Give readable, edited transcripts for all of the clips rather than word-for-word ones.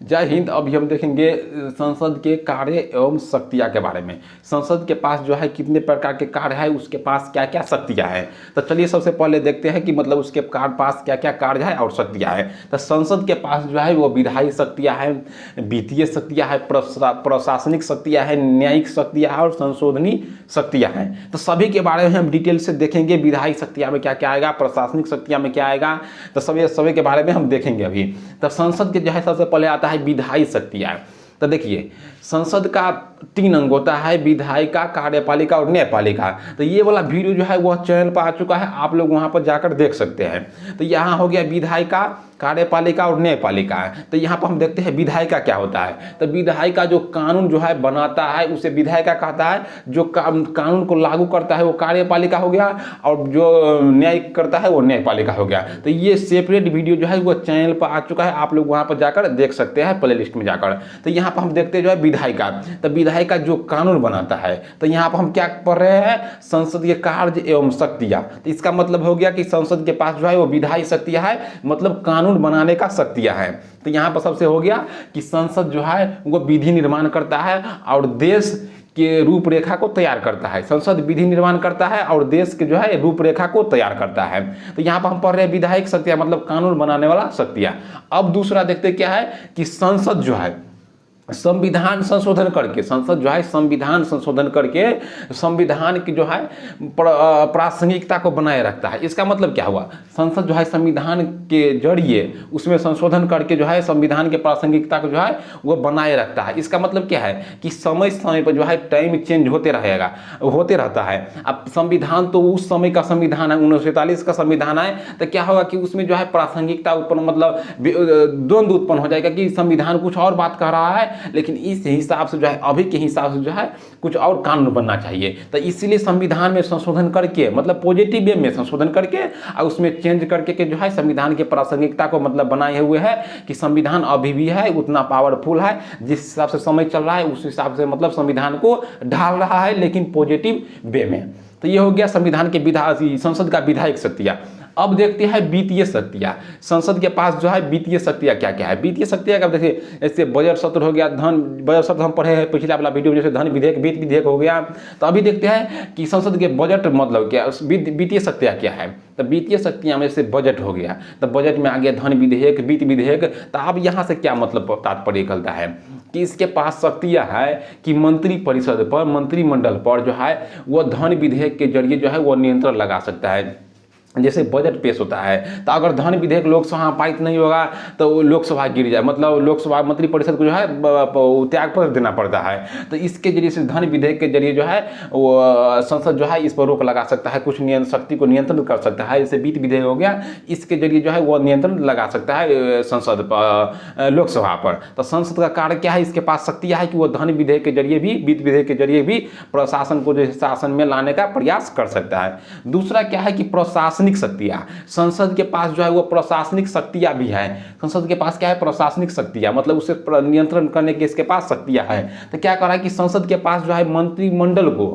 जय हिंद। अभी हम देखेंगे संसद के कार्य एवं शक्तियाँ के बारे में। संसद के पास जो है कितने प्रकार के कार्य है, उसके पास क्या क्या शक्तियाँ हैं। तो चलिए सबसे पहले देखते हैं कि मतलब उसके पास क्या क्या कार्य है और शक्तियाँ हैं। तो संसद के पास जो है वो विधायी शक्तियाँ हैं, वित्तीय शक्तियाँ हैं, प्रशासनिक शक्तियाँ हैं, न्यायिक शक्तियाँ हैं और संशोधनी शक्तियाँ हैं। तो सभी के बारे में हम डिटेल से देखेंगे। विधायी शक्तियाँ में क्या क्या आएगा, प्रशासनिक शक्तियाँ में क्या आएगा, तो सभी के बारे में हम देखेंगे अभी। तो संसद के जो है सबसे पहले आता है विधायी शक्तियाँ। तो देखिए संसद का 3 अंग होता है, विधायिका, कार्यपालिका और न्यायपालिका। तो ये वाला वीडियो जो है वह चैनल पर आ चुका है, आप लोग वहाँ पर जाकर देख सकते हैं। तो यहाँ हो गया विधायिका, कार्यपालिका और न्यायपालिका। तो यहाँ पर हम देखते हैं विधायिका क्या होता है। तो विधायिका जो कानून जो है बनाता है उसे विधायिका कहता है, जो कानून को लागू करता है वो कार्यपालिका हो गया, और जो न्याय करता है वो न्यायपालिका हो गया। तो ये सेपरेट वीडियो जो है वो चैनल पर आ चुका है, आप लोग वहाँ पर जाकर देख सकते हैं प्ले लिस्ट में जाकर। तो यहाँ पर हम देखते हैं जो है विधायिका। तो विधायिका जो कानून बनाता है। तो यहाँ पर हम क्या पढ़ रहे हैं, संसदीय कार्य एवं शक्तियाँ। तो इसका मतलब हो गया कि संसद के पास जो है वो विधायी शक्तियाँ है, मतलब कानून बनाने का शक्तियाँ हैं। तो यहाँ पर सबसे हो गया कि संसद जो है वो विधि निर्माण करता है और देश के रूपरेखा को तैयार करता है। संसद विधि निर्माण करता है और देश के जो है रूपरेखा को तैयार करता है। तो यहाँ पर हम पढ़ रहे हैं विधायिक शक्तियाँ मतलब कानून बनाने वाला शक्तियाँ। अब दूसरा देखते क्या है कि संसद जो है संविधान संशोधन करके, संसद जो है संविधान संशोधन करके संविधान की जो है प्रासंगिकता को बनाए रखता है। इसका मतलब क्या हुआ, संसद जो है संविधान के जरिए उसमें संशोधन करके जो है संविधान के प्रासंगिकता को जो है वो बनाए रखता है। इसका मतलब क्या है कि समय समय पर जो है टाइम चेंज होते रहता है। अब संविधान तो उस समय का संविधान है, 1947 का संविधान है। तो क्या होगा कि उसमें जो है प्रासंगिकता उत्पन्न मतलब द्वंद्व उत्पन्न हो जाएगा कि संविधान कुछ और बात कह रहा है, लेकिन इस हिसाब से जो है अभी के हिसाब से जो है कुछ और कानून बनना चाहिए। तो इसीलिए संविधान में संशोधन करके मतलब पॉजिटिव वे में संशोधन करके और उसमें चेंज करके के जो है संविधान की प्रासंगिकता को मतलब बनाए हुए है कि संविधान अभी भी है उतना पावरफुल है, जिस हिसाब से समय चल रहा है उस हिसाब से मतलब संविधान को ढाल रहा है, लेकिन पॉजिटिव वे में। तो ये हो गया संविधान के संसद का विधायिक शक्तियाँ। अब देखते हैं वित्तीय शक्तियाँ। संसद के पास जो है वित्तीय शक्तियाँ क्या क्या है। वित्तीय शक्तियाँ का देखिए जैसे बजट सत्र हो गया, बजट सत्र हम पढ़े हैं पिछला वाला वीडियो में, जैसे धन विधेयक, वित्त विधेयक हो गया। तो अभी देखते हैं कि संसद के बजट मतलब क्या, वित्तीय शक्तियाँ क्या है। तो वित्तीय शक्तियाँ में से बजट हो गया, तो बजट में आ गया धन विधेयक, वित्त विधेयक। तो अब यहाँ से क्या मतलब तात्पर्य निकलता है कि इसके पास शक्तियाँ है कि मंत्री परिषद पर, मंत्रिमंडल पर जो है वो धन विधेयक के जरिए जो है वो नियंत्रण लगा सकता है। जैसे बजट पेश होता है तो अगर धन विधेयक लोकसभा पारित नहीं होगा तो लोकसभा गिर जाए, मतलब लोकसभा मंत्री परिषद को जो है त्यागपत्र देना पड़ता है। तो इसके जरिए से धन विधेयक के जरिए जो है वो संसद जो है इस पर रोक लगा सकता है, कुछ शक्ति को नियंत्रण कर सकता है। जैसे वित्त विधेयक हो गया, इसके जरिए जो है वो नियंत्रण लगा सकता है संसद लोकसभा पर। तो संसद का कार्य क्या है, इसके पास शक्तियाँ है कि वो धन विधेयक के जरिए भी, वित्त विधेयक के जरिए भी प्रशासन को जो शासन में लाने का प्रयास कर सकता है। दूसरा क्या है कि प्रशासनिक शक्तियाँ। संसद के पास जो है वो प्रशासनिक शक्तियाँ भी है। संसद के पास क्या है, प्रशासनिक शक्तियाँ, मतलब उसे नियंत्रण करने की इसके पास शक्तियाँ है। तो क्या कर रहा है कि संसद के पास जो है मंत्रिमंडल को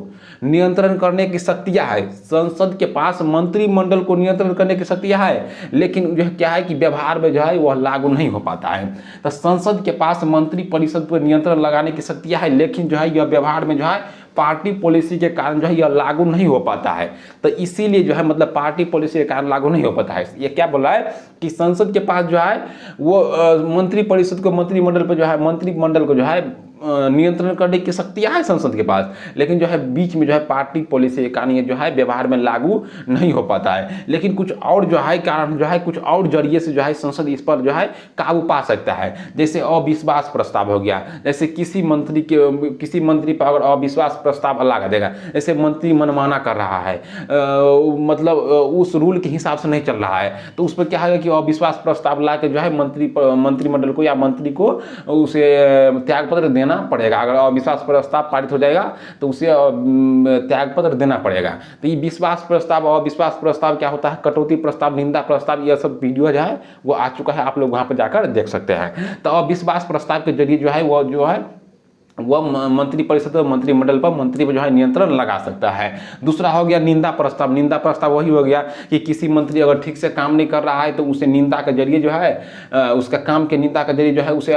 नियंत्रण करने की शक्तियाँ है। संसद के पास मंत्रिमंडल को नियंत्रण करने की शक्तियाँ है, लेकिन जो क्या है कि व्यवहार में जो है वह लागू नहीं हो पाता है। तो संसद के पास मंत्री परिषद पर नियंत्रण लगाने की शक्तियाँ है, लेकिन जो है यह व्यवहार में जो है पार्टी पॉलिसी के कारण जो है यह लागू नहीं हो पाता है। तो इसीलिए जो है मतलब पार्टी पॉलिसी के कारण लागू नहीं हो पाता है। ये क्या बोला है कि संसद के पास जो है वो मंत्री परिषद को, मंत्रिमंडल पर जो है मंत्रिमंडल को जो है नियंत्रण करने की शक्तियाँ है संसद के पास, लेकिन जो है बीच में जो है पार्टी पॉलिसी के कारण ये जो है व्यवहार में लागू नहीं हो पाता है। लेकिन कुछ और जो है कारण जो है कुछ और जरिए से जो है संसद इस पर जो है काबू पा सकता है। जैसे अविश्वास प्रस्ताव हो गया, जैसे किसी मंत्री पर अगर अविश्वास प्रस्ताव लगा देगा, जैसे मंत्री मनमाना कर रहा है, मतलब उस रूल के हिसाब से नहीं चल रहा है, तो उस पर क्या है कि अविश्वास प्रस्ताव ला के जो है मंत्रिमंडल को या मंत्री को उसे त्यागपत्र देना पड़ेगा। अगर अविश्वास प्रस्ताव पारित हो जाएगा तो उसे त्यागपत्र देना पड़ेगा। तो ये विश्वास प्रस्ताव, अविश्वास प्रस्ताव क्या होता है, कटौती प्रस्ताव, निंदा प्रस्ताव, यह सब वीडियो जो है वो आ चुका है, आप लोग वहां पर जाकर देख सकते हैं। तो अविश्वास प्रस्ताव के जरिए जो है वो जो है वह मंत्रिपरिषद और मंत्रिमंडल पर मंत्री पर जो है नियंत्रण लगा सकता है। दूसरा हो गया निंदा प्रस्ताव। निंदा प्रस्ताव वही हो गया कि किसी मंत्री अगर ठीक से काम नहीं कर रहा है तो उसे निंदा के जरिए जो है उसका काम के निंदा के जरिए जो है उसे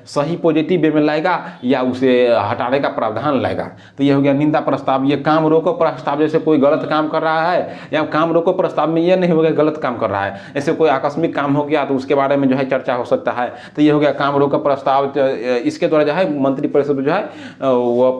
सही पॉजिटिव वे में लाएगा या उसे हटाने का प्रावधान लाएगा। तो ये हो गया निंदा प्रस्ताव। ये काम रोको प्रस्ताव, जैसे कोई गलत काम कर रहा है, या काम रोको प्रस्ताव में ये नहीं होगा गलत काम कर रहा है, जैसे कोई आकस्मिक काम हो गया तो उसके बारे में जो है चर्चा हो सकता है। तो ये हो गया काम रोको प्रस्ताव। इसके द्वारा जो है मंत्री परिषद जो है वह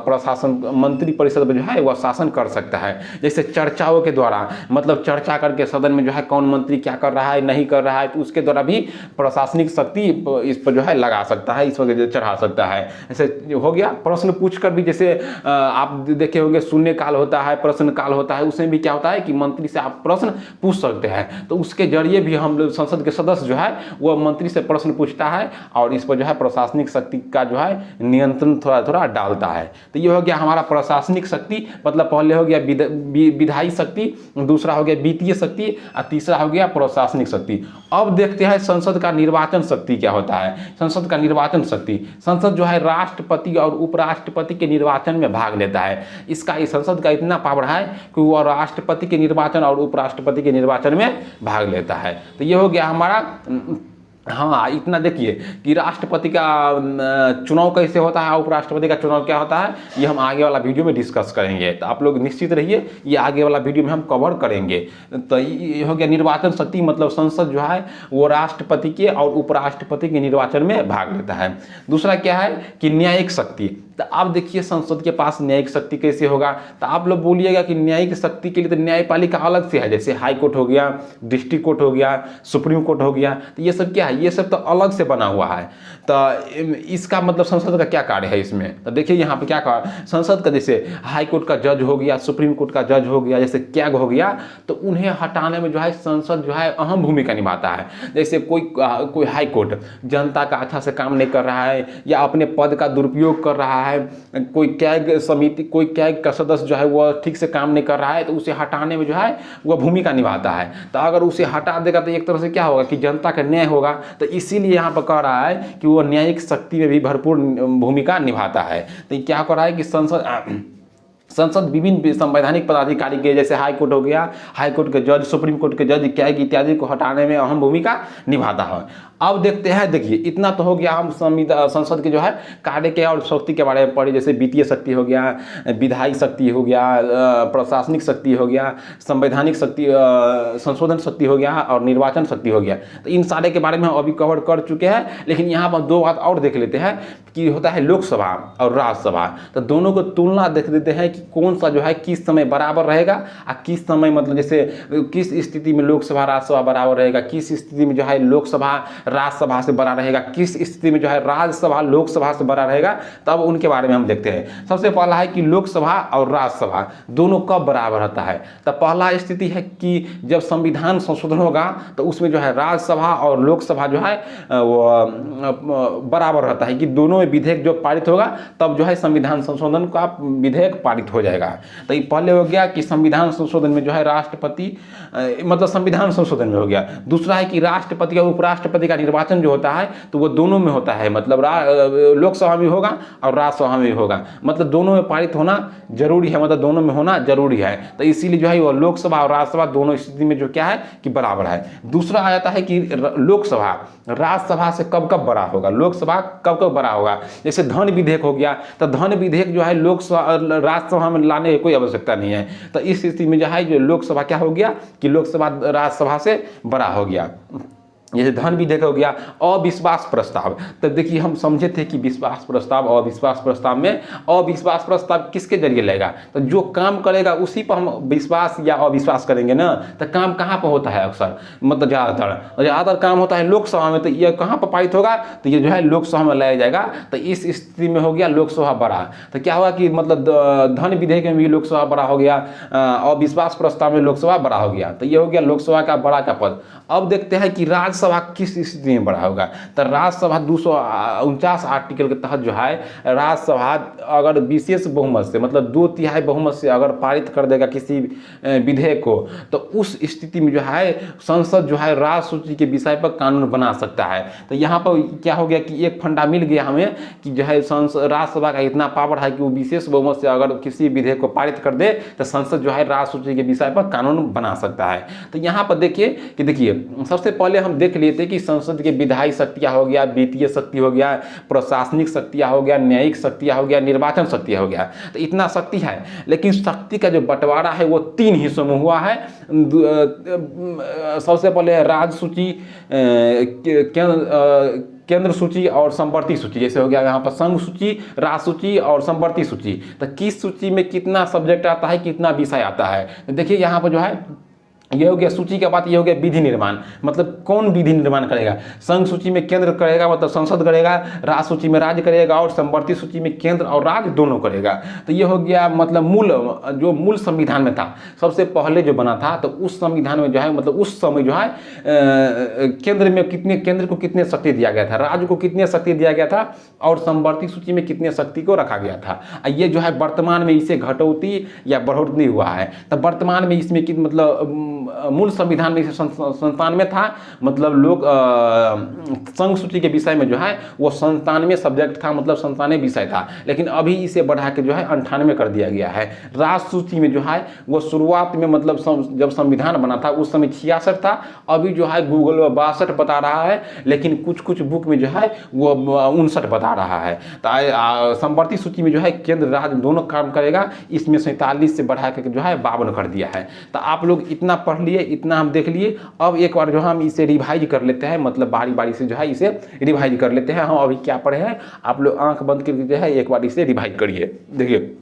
प्रशासन मंत्री परिषद जो है वह शासन कर सकता है। जैसे चर्चाओं के द्वारा, मतलब चर्चा करके सदन में जो है कौन मंत्री क्या कर रहा है नहीं कर रहा है, तो उसके द्वारा भी प्रशासनिक शक्ति इस पर जो है लगा सकता है, इस वजह चढ़ा सकता है। ऐसे हो गया प्रश्न पूछकर भी, जैसे आप देखे होंगे शून्य काल होता है, प्रश्न काल होता है, उसमें भी क्या होता है कि मंत्री से आप प्रश्न पूछ सकते हैं। तो उसके जरिए भी हम लोग संसद के सदस्य जो है वह मंत्री से प्रश्न पूछता है और इस पर जो है प्रशासनिक शक्ति का जो है नियंत्रण थोड़ा थोड़ा डालता है। तो ये हो गया हमारा प्रशासनिक शक्ति, मतलब पहले हो गया विधायी शक्ति, दूसरा हो गया वित्तीय शक्ति और तीसरा हो गया प्रशासनिक शक्ति। अब देखते हैं संसद का निर्वाचन शक्ति क्या होता है। संसद का निर्वाचन शक्ति, संसद जो है राष्ट्रपति और उपराष्ट्रपति के निर्वाचन में भाग लेता है। इसका इस संसद का इतना पावर है कि वह राष्ट्रपति के निर्वाचन और उपराष्ट्रपति के निर्वाचन में भाग लेता है। तो ये हो गया हमारा, हाँ इतना देखिए कि राष्ट्रपति का चुनाव कैसे होता है, उपराष्ट्रपति का चुनाव क्या होता है, ये हम आगे वाला वीडियो में डिस्कस करेंगे। तो आप लोग निश्चित रहिए, ये आगे वाला वीडियो में हम कवर करेंगे। तो ये हो गया निर्वाचन शक्ति, मतलब संसद जो है वो राष्ट्रपति के और उपराष्ट्रपति के निर्वाचन में भाग लेता है। दूसरा क्या है कि न्यायिक शक्ति। तो आप देखिए संसद के पास न्यायिक शक्ति कैसे होगा। तो आप लोग बोलिएगा कि न्यायिक शक्ति के लिए तो न्यायपालिका अलग से है, जैसे हाई कोर्ट हो गया, डिस्ट्रिक्ट कोर्ट हो गया, सुप्रीम कोर्ट हो गया। तो ये सब क्या है, ये सब तो अलग से बना हुआ है। तो इसका मतलब संसद का क्या कार्य है इसमें, तो देखिए यहाँ पे क्या कहा, संसद का जैसे हाई कोर्ट का जज हो गया, सुप्रीम कोर्ट का जज हो गया, जैसे कैग हो गया, तो उन्हें हटाने में जो है संसद जो है अहम भूमिका निभाता है। जैसे कोई हाई कोर्ट जनता का अच्छा से काम नहीं कर रहा है या अपने पद का दुरुपयोग कर रहा है, कोई कैग समिति, कोई कैग का सदस्य जो है वह ठीक से काम नहीं कर रहा है, तो उसे हटाने में जो है वह भूमिका निभाता है। तो अगर उसे हटा देगा तो एक तरह से क्या होगा कि जनता का न्याय होगा। तो इसीलिए यहाँ पर कह रहा है कि वो न्यायिक शक्ति में भी भरपूर भूमिका निभाता है। तो क्या कर रहा है कि संसद विभिन्न संवैधानिक पदाधिकारी के, जैसे हाई कोर्ट हो गया, हाई कोर्ट के जज, सुप्रीम कोर्ट के जज, कैग इत्यादि को हटाने में अहम भूमिका निभाता है। अब देखते हैं, देखिए इतना तो हो गया हम संसद के जो है कार्य के और शक्ति के बारे में पढ़े, जैसे वित्तीय शक्ति हो गया, विधायी शक्ति हो गया, प्रशासनिक शक्ति हो गया, संवैधानिक शक्ति, संशोधन शक्ति हो गया और निर्वाचन शक्ति हो गया। तो इन सारे के बारे में हम अभी कवर कर चुके हैं। लेकिन यहाँ पर दो बात और देख लेते हैं कि होता है लोकसभा और राज्यसभा। तो दोनों को तुलना देख लेते हैं कि कौन सा जो है किस समय बराबर रहेगा और किस समय, मतलब जैसे किस स्थिति में लोकसभा राज्यसभा बराबर रहेगा, किस स्थिति में जो है लोकसभा राज्यसभा से बड़ा रहेगा, किस स्थिति में जो है राज्यसभा लोकसभा से बड़ा रहेगा, तब उनके बारे में हम देखते हैं। सबसे पहला है कि लोकसभा और राज्यसभा दोनों कब बराबर रहता है। तो पहला स्थिति है कि जब संविधान संशोधन होगा तो उसमें जो है राज्यसभा और लोकसभा जो है वो बराबर रहता है कि दोनों में विधेयक जो पारित होगा तब जो है संविधान संशोधन का विधेयक पारित हो जाएगा। तो ये पहले हो गया कि संविधान संशोधन में जो है राष्ट्रपति, मतलब संविधान संशोधन में हो गया। दूसरा है कि राष्ट्रपति और उपराष्ट्रपति का निर्वाचन जो होता है तो वो दोनों में होता है, मतलब लोकसभा में होगा और राज्यसभा में होगा, मतलब दोनों में पारित होना जरूरी है, मतलब दोनों में होना जरूरी है। तो इसीलिए जो है वो लोकसभा और राज्यसभा दोनों स्थिति में जो क्या है कि बराबर है। दूसरा आ जाता है कि लोकसभा राज्यसभा से कब कब बड़ा होगा, लोकसभा कब कब बड़ा होगा। जैसे धन विधेयक हो गया, तो धन विधेयक जो है लोकसभा राज्यसभा में लाने की कोई आवश्यकता नहीं है। तो इस स्थिति में जो है जो लोकसभा क्या हो गया कि लोकसभा राज्यसभा से बड़ा हो गया। जैसे धन विधेयक हो गया। अविश्वास प्रस्ताव, तो देखिए हम समझे थे कि विश्वास प्रस्ताव, अविश्वास प्रस्ताव में अविश्वास प्रस्ताव किसके जरिए लेगा, तो जो काम करेगा उसी पर हम विश्वास या अविश्वास करेंगे ना। तो काम कहाँ पर होता है अक्सर, मतलब ज़्यादातर काम होता है लोकसभा में। तो ये कहाँ पर पारित होगा, तो ये जो है लोकसभा में लाया जाएगा। तो इस स्थिति में हो गया लोकसभा बड़ा। तो क्या हुआ कि मतलब धन विधेयक में भी लोकसभा बड़ा हो गया, अविश्वास प्रस्ताव में लोकसभा बड़ा हो गया। तो ये हो गया लोकसभा का बड़ा का पद। अब देखते हैं कि राज्यसभा राज्यसभा किस स्थिति में बढ़ा होगा? तो राज्यसभा 249 आर्टिकल के तहत जो है राज्यसभा अगर विशेष बहुमत से मतलब 2/3 बहुमत से अगर पारित कर देगा किसी विधेयक को, तो उस स्थिति में जो है संसद जो है राज्य सूची के विषय पर कानून बना सकता है। तो यहाँ पर क्या हो गया कि एक फंडा मिल गया हमें कि जो है राज्यसभा का इतना पावर है कि वो विशेष बहुमत से अगर किसी विधेयक को पारित कर दे तो संसद जो है राज्य सूची के विषय पर कानून बना सकता है। तो यहाँ पर देखिए सबसे पहले हम देख लेते कि संसद के विधायी शक्तियाँ हो गया, वित्तीय शक्ति हो गया, प्रशासनिक शक्तियाँ हो गया, न्यायिक शक्तियाँ हो गया, निर्वाचन शक्तियाँ हो गया। तो इतना शक्ति है, लेकिन शक्ति का जो बंटवारा है वो 3 हिस्सों में हुआ है। सबसे पहले राज्य सूची, केंद्र सूची और संवर्ती सूची। जैसे हो गया यहाँ पर संघ सूची, राज्य सूची और संवर्ती सूची। तो किस सूची में कितना सब्जेक्ट आता है, कितना विषय आता है। तो देखिए यहाँ पर जो है ये हो गया सूची के बाद ये हो गया विधि निर्माण, मतलब कौन विधि निर्माण करेगा। संघ सूची में केंद्र करेगा मतलब संसद करेगा, राज्य सूची में राज्य करेगा और संवर्ती सूची में केंद्र और राज्य दोनों करेगा। तो ये हो गया मतलब मूल संविधान में था, सबसे पहले जो बना था। तो उस संविधान में जो है मतलब उस समय जो है केंद्र को कितने शक्ति दिया गया था, राज्य को कितने शक्ति दिया गया था और संवर्ती सूची में कितने शक्ति को रखा गया था। ये जो है वर्तमान में इसे घटौती या बढ़ोतरी हुआ है। तो वर्तमान में इसमें मतलब मूल संविधान में 97 था, मतलब लोग संघ सूची के विषय में जो है वो 97 सब्जेक्ट था, मतलब 97 विषय था। लेकिन अभी इसे बढ़ा के जो है 98 कर दिया गया है। राज्य सूची में जो है वो शुरुआत में मतलब जब संविधान बना था उस समय 66 था, अभी जो है गूगल में 62 बता रहा है, लेकिन कुछ बुक में जो है वो 59 बता रहा है। तो संवर्ती सूची में जो है केंद्र राज्य दोनों काम करेगा, इसमें 47 से बढ़ा के जो है 52 कर दिया है। तो आप लोग इतना पढ़ लिए, इतना हम देख लिए। अब एक बार जो हम इसे रिवाइज कर लेते हैं, मतलब बारी बारी से जो है इसे रिवाइज कर लेते हैं। हम अभी क्या पढ़े हैं, आप लोग आंख बंद करके जो है एक बार इसे रिवाइज करिए। देखिए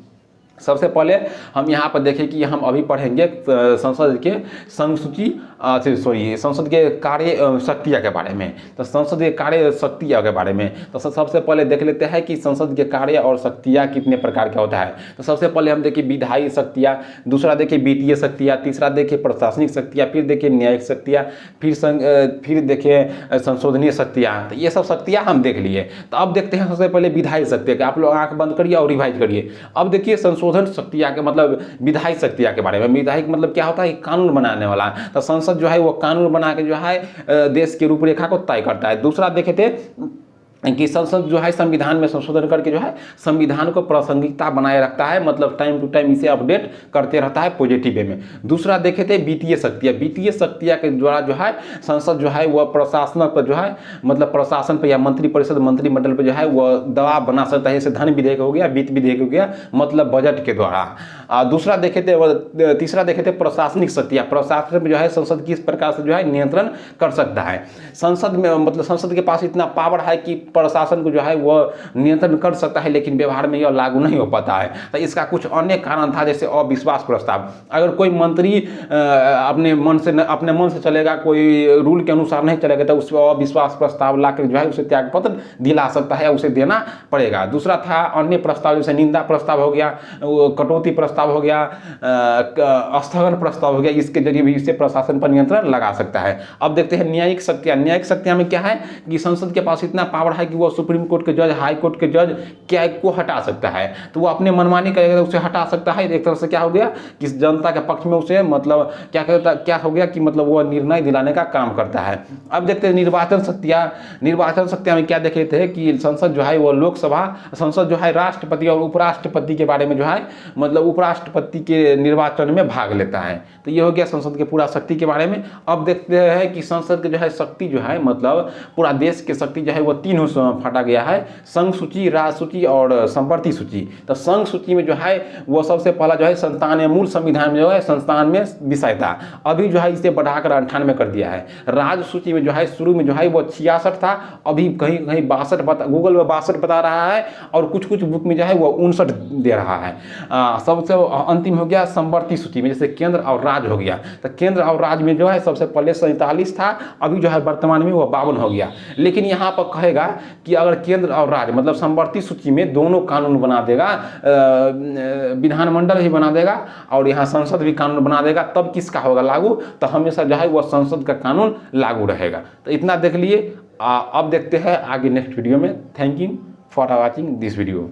सबसे पहले हम यहाँ पर देखें कि हम अभी पढ़ेंगे संसद के संसद के कार्य शक्तियाँ के बारे में। तो संसद के कार्य शक्तियाँ के बारे में तो सबसे पहले देख लेते हैं कि संसद के कार्य और शक्तियाँ कितने प्रकार का होता है। तो सबसे पहले हम देखिए विधायी शक्तियाँ, दूसरा देखिए वित्तीय शक्तियाँ, तीसरा देखिए प्रशासनिक शक्तियाँ, फिर देखिए न्यायिक शक्तियाँ, फिर देखिए संशोधनीय शक्तियाँ। तो ये सब शक्तियाँ हम देख लिए। तो अब देखते हैं सबसे पहले विधायी शक्तियाँ। आप लोग आँख बंद करिए और रिवाइज करिए। अब देखिए संशोधन शक्तियाँ के मतलब विधायी शक्तियाँ के बारे में। विधायी मतलब क्या होता है, कानून बनाने वाला। तो संसद जो है वो कानून बना के जो है देश की रूपरेखा को तय करता है। दूसरा देखे थे कि संसद जो है संविधान में संशोधन करके जो है संविधान को प्रासंगिकता बनाए रखता है, मतलब टाइम टू टाइम इसे अपडेट करते रहता है पॉजिटिव वे में। दूसरा देखे थे वित्तीय शक्तियाँ। वित्तीय शक्तियाँ के द्वारा जो है संसद जो है वह प्रशासन पर जो है मतलब प्रशासन पर या मंत्रिपरिषद मंत्रिमंडल पर जो है वह दबाव बना सकता है। जैसे धन विधेयक हो गया, वित्त विधेयक हो गया, मतलब बजट के द्वारा। दूसरा देखे थे, तीसरा देखे थे प्रशासनिक शक्तियाँ। प्रशासन में जो है संसद किस प्रकार से जो है नियंत्रण कर सकता है। संसद में मतलब संसद के पास इतना पावर है कि प्रशासन को जो है वह नियंत्रण कर सकता है, लेकिन व्यवहार में यह लागू नहीं हो पाता है। तो इसका कुछ अन्य कारण था, जैसे अविश्वास प्रस्ताव। अगर कोई मंत्री अपने मन से चलेगा, कोई रूल के अनुसार नहीं चलेगा, तो उस अविश्वास प्रस्ताव लाकर जो है उसे त्यागपत्र दिला सकता है, उसे देना पड़ेगा। दूसरा था अन्य प्रस्ताव, जैसे निंदा प्रस्ताव हो गया, कटौती प्रस्ताव हो गया, स्थगन प्रस्ताव हो गया। इसके जरिए भी इससे प्रशासन पर नियंत्रण लगा सकता है। अब देखते हैं न्यायिक शक्तियाँ। न्यायिक शक्तियाँ में क्या है कि संसद के पास इतना पावर है कि वो सुप्रीम कोर्ट के जज, हाई कोर्ट के जज क्या को हटा सकता है। तो वो अपने मनमानी करेगा तो उसे हटा सकता है। एक तरह से क्या हो गया कि जनता के पक्ष में उसे मतलब क्या हो गया कि मतलब वो निर्णय दिलाने का काम करता है। अब देखते हैं निर्वाचन शक्तियाँ। निर्वाचन शक्तियाँ में क्या देखे थे कि संसद जो है वो लोकसभा, संसद जो है राष्ट्रपति और उपराष्ट्रपति के बारे में जो है मतलब उपराष्ट्रपति के निर्वाचन में भाग लेता है। तो ये हो गया संसद के पूरा शक्ति के बारे में। अब देखते हैं कि संसद के जो है शक्ति जो है मतलब पूरा देश की शक्ति जो है वो 3 फटा गया है, संघ सूची, राज्य सूची और संवर्ती सूची। तो संघ सूची में जो है वो सबसे पहला जो है 97 मूल संविधान में जो है 97 विषय था, अभी जो है इसे बढ़ाकर 98 कर दिया है। राज्य सूची में जो है शुरू में जो है वो 66 था, अभी कहीं 62 गूगल में 62 बता रहा है और कुछ बुक में जो है वो 59 दे रहा है। सबसे अंतिम हो गया संवर्ती सूची में, जैसे केंद्र और राज्य हो गया। तो केंद्र और राज्य में जो है सबसे पहले 47 था, अभी जो है वर्तमान में वो 52 हो गया। लेकिन यहाँ पर कहेगा कि अगर केंद्र और राज्य मतलब समवर्ती सूची में दोनों कानून बना देगा, विधानमंडल भी बना देगा और यहाँ संसद भी कानून बना देगा, तब किसका होगा लागू? तो हमेशा जो है वह संसद का कानून लागू रहेगा। तो इतना देख लिए। अब देखते हैं आगे नेक्स्ट वीडियो में। Thank you for watching this video.